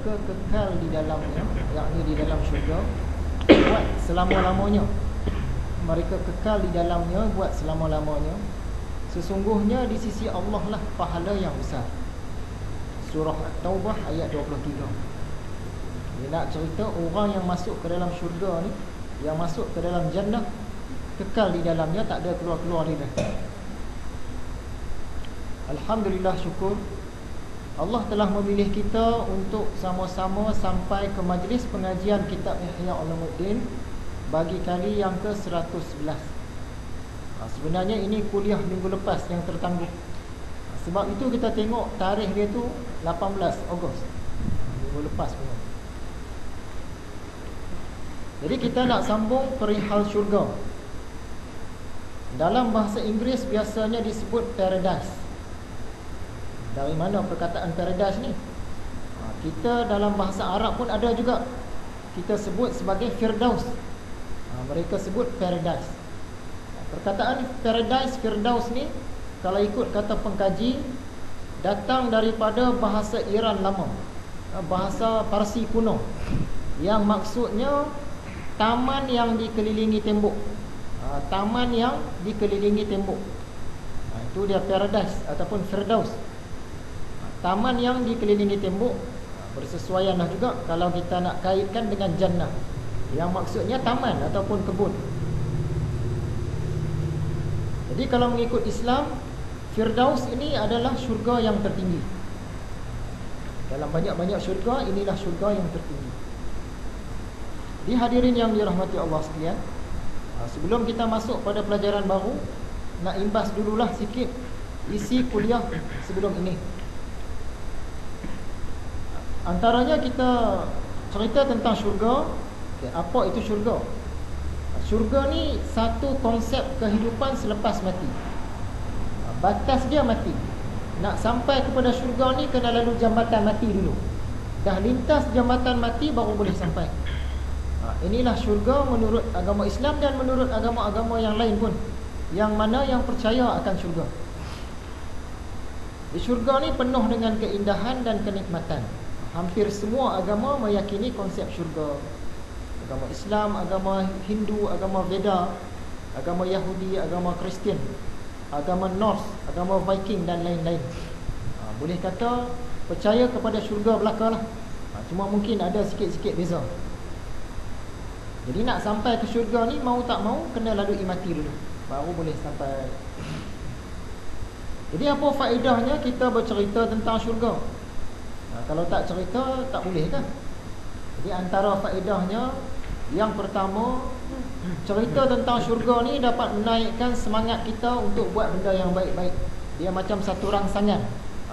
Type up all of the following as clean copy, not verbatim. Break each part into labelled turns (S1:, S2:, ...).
S1: mereka kekal di dalamnya, yakni di dalam syurga, buat selama-lamanya. Mereka kekal di dalamnya buat selama-lamanya. Sesungguhnya di sisi Allah lah pahala yang besar. Surah At-Taubah ayat 23. Dia nak cerita orang yang masuk ke dalam syurga ni, yang masuk ke dalam jannah, kekal di dalamnya, tak ada keluar-keluar dia dah. Alhamdulillah, syukur Allah telah memilih kita untuk sama-sama sampai ke majlis pengajian kitab Ihya Ulumuddin bagi kali yang ke-111. Sebenarnya ini kuliah minggu lepas yang tertangguh. Sebab itu kita tengok tarikh dia tu 18 Ogos, minggu lepas pun. Jadi kita nak sambung perihal syurga. Dalam bahasa Inggeris biasanya disebut paradise. Dari mana perkataan paradise ni? Kita dalam bahasa Arab pun ada juga. Kita sebut sebagai Firdaus. Mereka sebut paradise. Perkataan paradise, Firdaus ni, kalau ikut kata pengkaji, datang daripada bahasa Iran lama, bahasa Parsi kuno, yang maksudnya taman yang dikelilingi tembok. Taman yang dikelilingi tembok, itu dia paradise ataupun Firdaus. Taman yang dikelilingi tembok. Bersesuaianlah juga kalau kita nak kaitkan dengan jannah, yang maksudnya taman ataupun kebun. Jadi kalau mengikut Islam, Firdaus ini adalah syurga yang tertinggi. Dalam banyak-banyak syurga, inilah syurga yang tertinggi. Di hadirin yang dirahmati Allah sekalian, sebelum kita masuk pada pelajaran baru, nak imbas dululah sikit isi kuliah sebelum ini. Antaranya kita cerita tentang syurga. Apa itu syurga? Syurga ni satu konsep kehidupan selepas mati. Batas dia mati. Nak sampai kepada syurga ni kena lalu jambatan mati dulu. Dah lintas jambatan mati baru boleh sampai. Inilah syurga menurut agama Islam dan menurut agama-agama yang lain pun, yang mana yang percaya akan syurga. Di syurga ni penuh dengan keindahan dan kenikmatan. Hampir semua agama meyakini konsep syurga. Agama Islam, agama Hindu, agama Veda, agama Yahudi, agama Kristian, agama Norse, agama Viking dan lain-lain. Boleh kata percaya kepada syurga belaka lah. Cuma mungkin ada sikit-sikit beza. Jadi nak sampai ke syurga ni, mau tak mau kena lalui mati dulu, baru boleh sampai. Jadi apa faedahnya kita bercerita tentang syurga? Kalau tak cerita, tak boleh kan? Jadi antara faedahnya, yang pertama, cerita tentang syurga ni dapat menaikkan semangat kita untuk buat benda yang baik-baik. Dia macam satu rangsangan,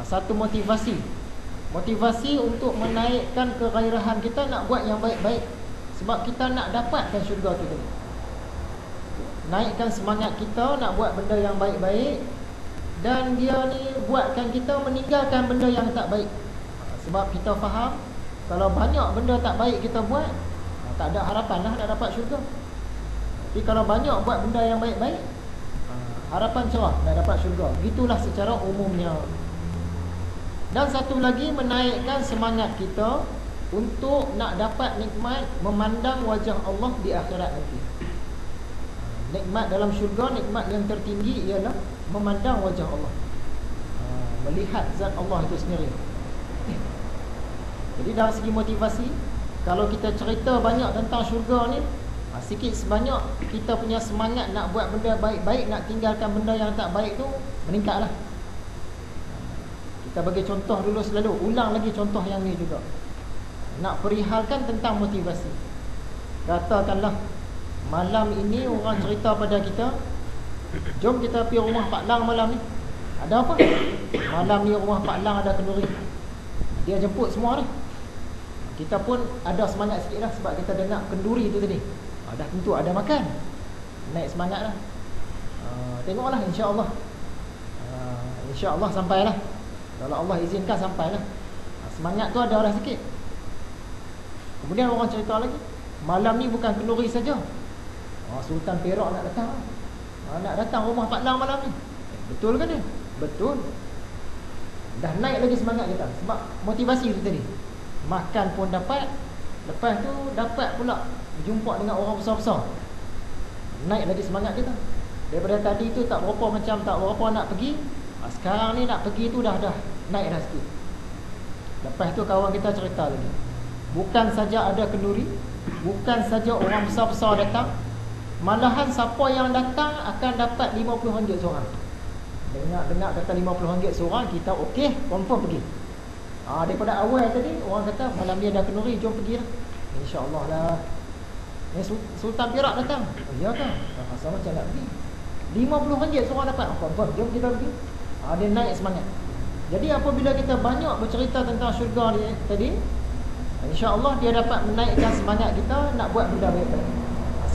S1: satu motivasi. Motivasi untuk menaikkan kegairahan kita nak buat yang baik-baik. Sebab kita nak dapatkan syurga tu tadi. Naikkan semangat kita nak buat benda yang baik-baik. Dan dia ni buatkan kita meninggalkan benda yang tak baik. Sebab kita faham, kalau banyak benda tak baik kita buat, tak ada harapan lah nak dapat syurga. Tapi kalau banyak buat benda yang baik-baik, harapan cerah nak dapat syurga. Itulah secara umumnya. Dan satu lagi, menaikkan semangat kita untuk nak dapat nikmat memandang wajah Allah di akhirat nanti. Nikmat dalam syurga, nikmat yang tertinggi ialah memandang wajah Allah, melihat zat Allah itu sendiri. Jadi dari segi motivasi, kalau kita cerita banyak tentang syurga ni, sikit sebanyak kita punya semangat nak buat benda baik-baik, nak tinggalkan benda yang tak baik tu meningkatlah. Kita bagi contoh dulu selalu, ulang lagi contoh yang ni juga. Nak perihalkan tentang motivasi. Katakanlah malam ini orang cerita pada kita, jom kita pergi rumah Pak Lang malam ni. Ada apa? Malam ni rumah Pak Lang ada kenduri. Dia jemput semua dah. Kita pun ada semangat sikit dah sebab kita dengar kenduri tu tadi. Dah tentu ada makan. Naik semangat dah. Tengoklah insya-Allah. InsyaAllah sampailah. Kalau Allah izinkan sampailah. Semangat tu ada dah sikit. Kemudian orang cerita lagi, malam ni bukan kenduri saja. Sultan Perak nak datang. Nak datang rumah Pak Lang malam ni. Betul ke dia? Betul. Dah naik lagi semangat kita sebab motivasi tu tadi. makan pun dapat, lepas tu dapat pula jumpa dengan orang besar-besar. Naik lagi semangat kita. Daripada tadi tu tak berapa macam tak berapa nak pergi, sekarang ni nak pergi tu dah naik dah sikit. Lepas tu kawan kita cerita lagi, bukan saja ada kenduri, bukan saja orang besar-besar datang, malahan siapa yang datang akan dapat RM50 seorang. Dengar kata RM50 seorang, kita okey, confirm pergi. Daripada awal tadi orang kata malam ni ada kenduri, jom pergi lah. InsyaAllah lah. Sultan Perak datang. Ya kan? Asal macam nak pergi. RM50 seorang dapat. Confirm, jom kita pergi. Dia naik semangat. Jadi apabila kita banyak bercerita tentang syurga ni tadi, insya-Allah dia dapat menaikkan semangat kita nak buat benda baik-baik.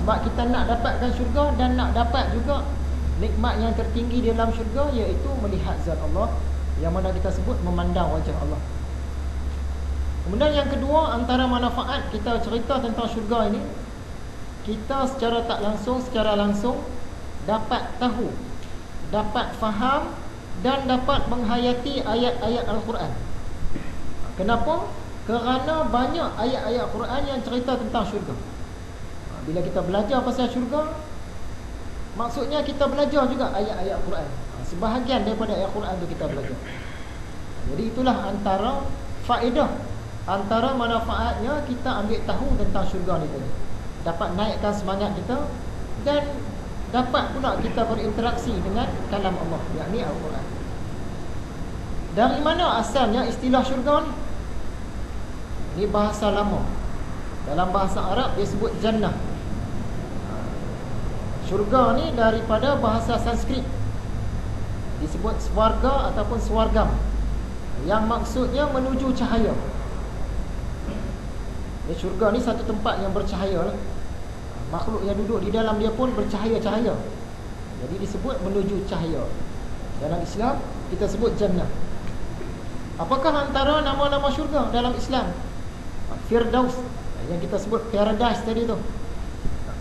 S1: Sebab kita nak dapatkan syurga dan nak dapat juga nikmat yang tertinggi di dalam syurga, iaitu melihat zat Allah, yang mana kita sebut memandang wajah Allah. Kemudian yang kedua, antara manfaat kita cerita tentang syurga ini, kita secara tak langsung, secara langsung dapat tahu, dapat faham dan dapat menghayati ayat-ayat Al-Quran. Kenapa? Kerana banyak ayat-ayat Al-Quran yang cerita tentang syurga. Bila kita belajar pasal syurga, maksudnya kita belajar juga ayat-ayat Al-Quran. Sebahagian daripada ayat Al-Quran itu kita belajar. Jadi itulah antara faedah, antara manfaatnya kita ambil tahu tentang syurga ni tadi. Dapat naikkan semangat kita dan dapat pula kita berinteraksi dengan kalam Allah, yakni Al-Quran. Dari mana asalnya istilah syurga ni? Ini bahasa lama. Dalam bahasa Arab dia sebut jannah. Syurga ni daripada bahasa Sanskrit, disebut swarga ataupun swargam, yang maksudnya menuju cahaya. Syurga ni satu tempat yang bercahaya lah. Makhluk yang duduk di dalam dia pun bercahaya-cahaya. Jadi disebut menuju cahaya. Dalam Islam kita sebut jannah. Apakah antara nama-nama syurga dalam Islam? Firdaus, yang kita sebut paradise tadi tu.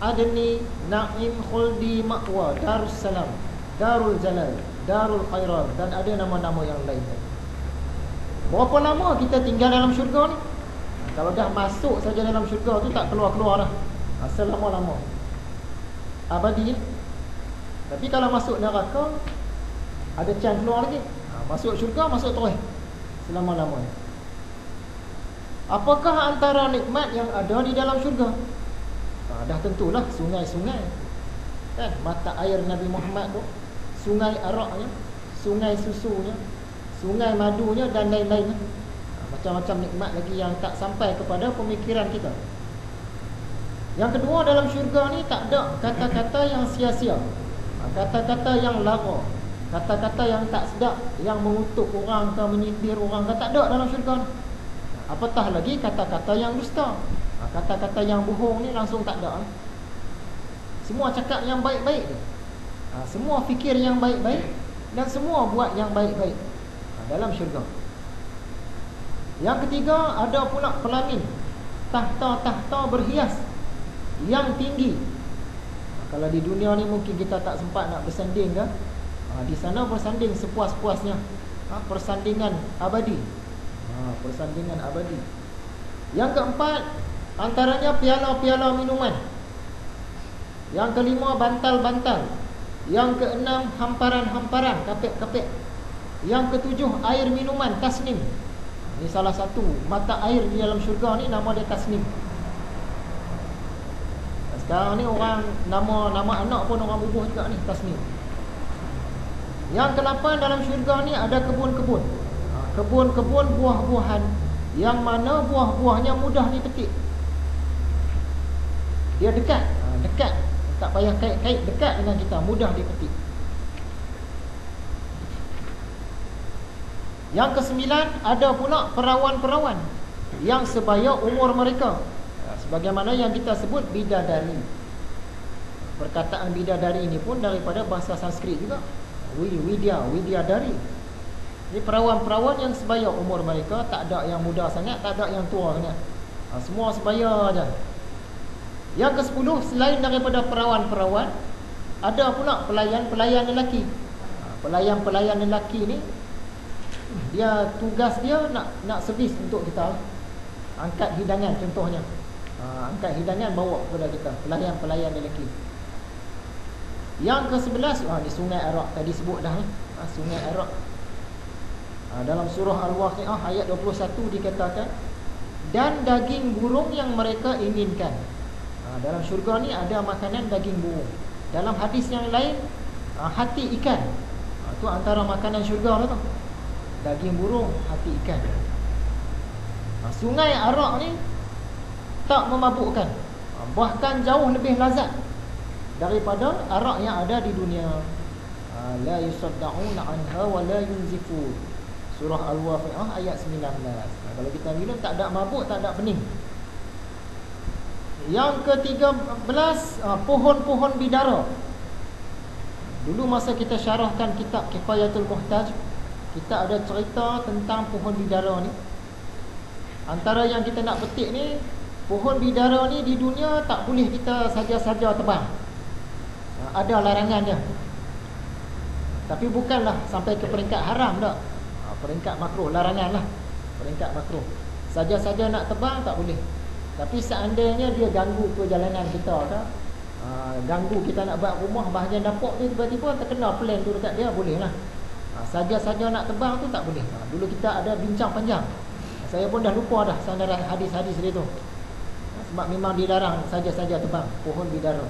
S1: Adni, Naim, Khuldi, Ma'wa, Darussalam, Darul Jalal, Darul Khairat, dan ada nama-nama yang lain. Berapa lama kita tinggal dalam syurga ni? Kalau dah masuk saja dalam syurga tu tak keluar-keluar dah. Selama-lama, abadi. Tapi kalau masuk neraka, ada chance keluar lagi. Masuk syurga, masuk terus selama-lamanya. Apakah antara nikmat yang ada di dalam syurga? Dah tentulah sungai-sungai, kan? Mata air Nabi Muhammad tu, sungai araknya, sungai susunya, sungai madunya dan lain-lain. Macam-macam nikmat lagi yang tak sampai kepada pemikiran kita. Yang kedua, dalam syurga ni tak ada kata-kata yang sia-sia, kata-kata yang lara, kata-kata yang tak sedap, yang mengutuk orang ke menyindir orang ke, tak ada dalam syurga ni. Apatah lagi kata-kata yang dusta, kata-kata yang bohong ni langsung tak ada. Semua cakap yang baik-baik, semua fikir yang baik-baik, dan semua buat yang baik-baik dalam syurga. Yang ketiga, ada pula pelamin, tahta-tahta berhias yang tinggi. Kalau di dunia ni mungkin kita tak sempat nak bersanding ke, di sana bersanding sepuas-puasnya. Persandingan abadi. Persandingan abadi. Yang keempat, antaranya piala-piala minuman. Yang kelima, bantal-bantal. Yang keenam, hamparan-hamparan, kapek-kapek. Yang ketujuh, air minuman, tasnim. Ini salah satu mata air di dalam syurga ni, nama dia tasnim. Sekarang ni orang nama anak pun orang bubuh juga ni, tasnim. Yang ke-8, dalam syurga ni ada kebun-kebun. Kebun-kebun buah-buahan, yang mana buah-buahnya mudah dipetik. Dia dekat, tak payah kait-kait, dekat dengan kita, mudah dipetik. Yang ke-9, ada pula perawan-perawan yang sebaya umur mereka, sebagaimana yang kita sebut bidadari. Perkataan bidadari ini pun daripada bahasa Sanskrit juga, Widyadari. Ini perawan-perawan yang sebaya umur mereka, tak ada yang muda sangat, tak ada yang tua sangat, semua sebaya aja. Yang ke-10, selain daripada perawan-perawan, ada pula pelayan-pelayan lelaki. Pelayan-pelayan lelaki ni, dia tugas dia nak servis untuk kita. angkat hidangan contohnya. Angkat hidangan bawa kepada kita, pelayan-pelayan lelaki. Yang ke-11, di Sungai Arak tadi sebut dah. Sungai Arak. Dalam surah Al-Waqiah ayat 21 dikatakan, dan daging burung yang mereka inginkan. Dalam syurga ni ada makanan daging burung. Dalam hadis yang lain, hati ikan. Itu antara makanan syurga lah tu. Daging burung, hati ikan. Sungai Arak ni tak memabukkan, bahkan jauh lebih lazat daripada arak yang ada di dunia. La yusaddauna anha wa la yunzifun. Surah Al-Waqiah ayat 19. Kalau kita minum tak ada mabuk, tak ada pening. Yang ke-13, pohon-pohon bidara. Dulu masa kita syarahkan kitab Kifayatul Muhtaj, kita ada cerita tentang pohon bidara ni. Antara yang kita nak petik ni, pohon bidara ni di dunia tak boleh kita saja-saja tebang. Ada larangan dia. Tapi bukanlah sampai ke peringkat haram tak. Peringkat makruh, larangan lah. Peringkat makruh. Saja-saja nak tebang tak boleh. Tapi seandainya dia ganggu perjalanan kita ke, ganggu kita nak buat rumah, bahagian dapur tu tiba-tiba terkena plan tu dekat dia, boleh lah. Saja-saja nak tebang tu tak boleh. Dulu kita ada bincang panjang. Saya pun dah lupa dah sandaran hadis-hadis dia tu. Sebab memang dilarang saja-saja tebang pohon bidara.